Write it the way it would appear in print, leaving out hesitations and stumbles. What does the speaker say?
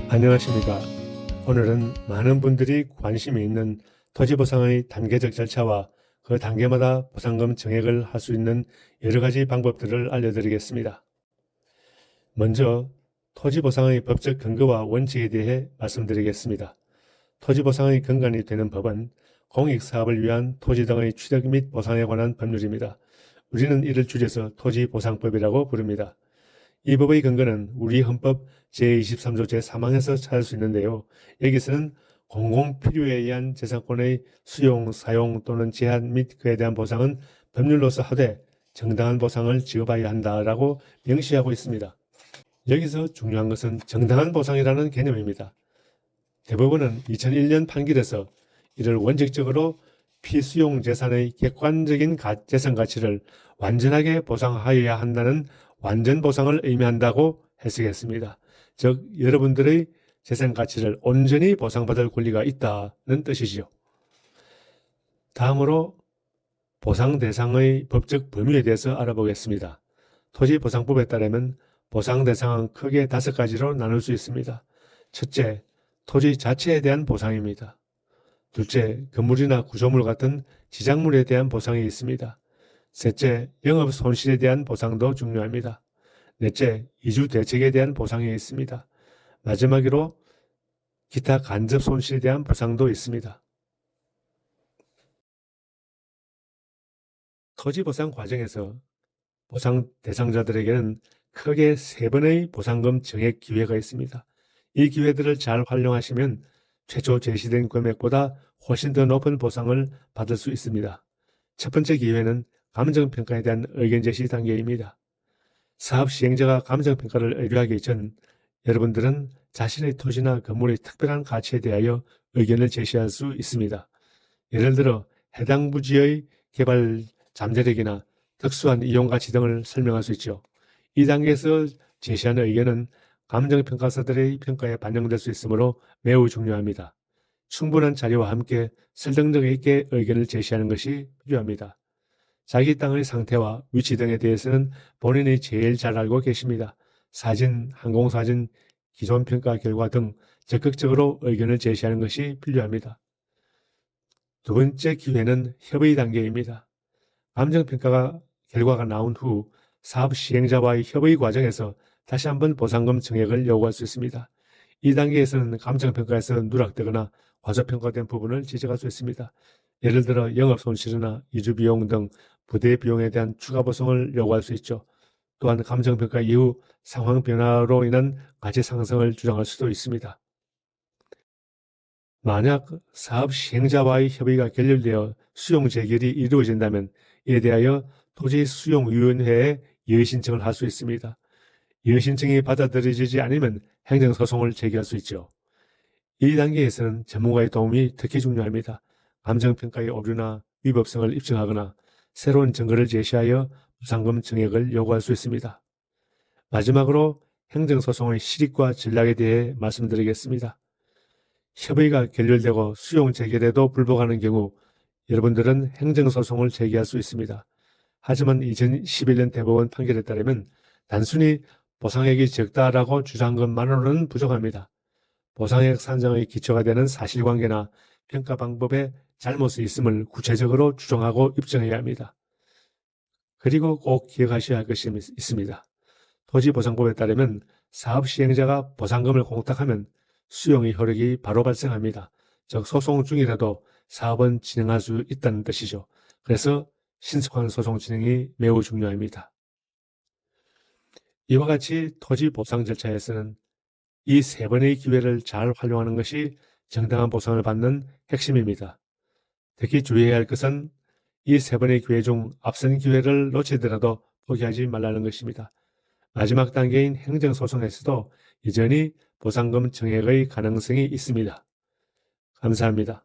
안녕하십니까. 오늘은 많은 분들이 관심이 있는 토지보상의 단계적 절차와 그 단계마다 보상금 증액을 할 수 있는 여러 가지 방법들을 알려드리겠습니다. 먼저 토지보상의 법적 근거와 원칙에 대해 말씀드리겠습니다. 토지보상의 근간이 되는 법은 공익사업을 위한 토지 등의 취득 및 보상에 관한 법률입니다. 우리는 이를 줄여서 토지보상법이라고 부릅니다. 이 법의 근거는 우리 헌법 제23조 제3항에서 찾을 수 있는데요. 여기서는 공공필요에 의한 재산권의 수용, 사용 또는 제한 및 그에 대한 보상은 법률로서 하되 정당한 보상을 지급해야 한다라고 명시하고 있습니다. 여기서 중요한 것은 정당한 보상이라는 개념입니다. 대법원은 2001년 판결에서 이를 원칙적으로 피수용 재산의 객관적인 재산 가치를 완전하게 보상하여야 한다는 완전 보상을 의미한다고 해석했습니다. 즉 여러분들의 재산 가치를 온전히 보상받을 권리가 있다는 뜻이지요. 다음으로 보상 대상의 법적 범위에 대해서 알아보겠습니다. 토지보상법에 따르면 보상 대상은 크게 5가지로 나눌 수 있습니다. 첫째, 토지 자체에 대한 보상입니다. 둘째, 건물이나 구조물 같은 지작물에 대한 보상이 있습니다. 셋째, 영업 손실에 대한 보상도 중요합니다. 넷째, 이주 대책에 대한 보상이 있습니다. 마지막으로 기타 간접 손실에 대한 보상도 있습니다. 토지 보상 과정에서 보상 대상자들에게는 크게 3번의 보상금 증액 기회가 있습니다. 이 기회들을 잘 활용하시면 최초 제시된 금액보다 훨씬 더 높은 보상을 받을 수 있습니다. 첫 번째 기회는 감정평가에 대한 의견 제시 단계입니다. 사업 시행자가 감정평가를 의뢰하기 전 여러분들은 자신의 토지나 건물의 특별한 가치에 대하여 의견을 제시할 수 있습니다. 예를 들어 해당 부지의 개발 잠재력이나 특수한 이용가치 등을 설명할 수 있죠. 이 단계에서 제시하는 의견은 감정평가사들의 평가에 반영될 수 있으므로 매우 중요합니다. 충분한 자료와 함께 설득력 있게 의견을 제시하는 것이 필요합니다. 자기 땅의 상태와 위치 등에 대해서는 본인이 제일 잘 알고 계십니다. 사진, 항공사진, 기존 평가 결과 등 적극적으로 의견을 제시하는 것이 필요합니다. 두 번째 기회는 협의 단계입니다. 감정평가 결과가 나온 후 사업 시행자와의 협의 과정에서 다시 한번 보상금 증액을 요구할 수 있습니다. 이 단계에서는 감정평가에서 누락되거나 과소평가된 부분을 지적할 수 있습니다. 예를 들어 영업손실이나 이주비용 등 부대 비용에 대한 추가 보상을 요구할 수 있죠. 또한 감정평가 이후 상황 변화로 인한 가치 상승을 주장할 수도 있습니다. 만약 사업 시행자와의 협의가 결렬되어 수용 재결이 이루어진다면 이에 대하여 토지수용위원회에 이의신청을 할 수 있습니다. 이의신청이 받아들여지지 않으면 행정소송을 제기할 수 있죠. 이 단계에서는 전문가의 도움이 특히 중요합니다. 감정평가의 오류나 위법성을 입증하거나 새로운 증거를 제시하여 보상금 증액을 요구할 수 있습니다. 마지막으로 행정소송의 실익과 전략에 대해 말씀드리겠습니다. 협의가 결렬되고 수용 재결에도 불복하는 경우 여러분들은 행정소송을 제기할 수 있습니다. 하지만 2011년 대법원 판결에 따르면 단순히 보상액이 적다라고 주장한 것만으로는 부족합니다. 보상액 산정의 기초가 되는 사실관계나 평가 방법에 잘못이 있음을 구체적으로 주장하고 입증해야 합니다. 그리고 꼭 기억하셔야 할 것이 있습니다. 토지보상법에 따르면 사업 시행자가 보상금을 공탁하면 수용의 효력이 바로 발생합니다. 즉 소송 중이라도 사업은 진행할 수 있다는 뜻이죠. 그래서 신속한 소송 진행이 매우 중요합니다. 이와 같이 토지 보상 절차에서는 이 3번의 기회를 잘 활용하는 것이 정당한 보상을 받는 핵심입니다. 특히 주의해야 할 것은 이 3번의 기회 중 앞선 기회를 놓치더라도 포기하지 말라는 것입니다. 마지막 단계인 행정소송에서도 여전히 보상금 증액의 가능성이 있습니다. 감사합니다.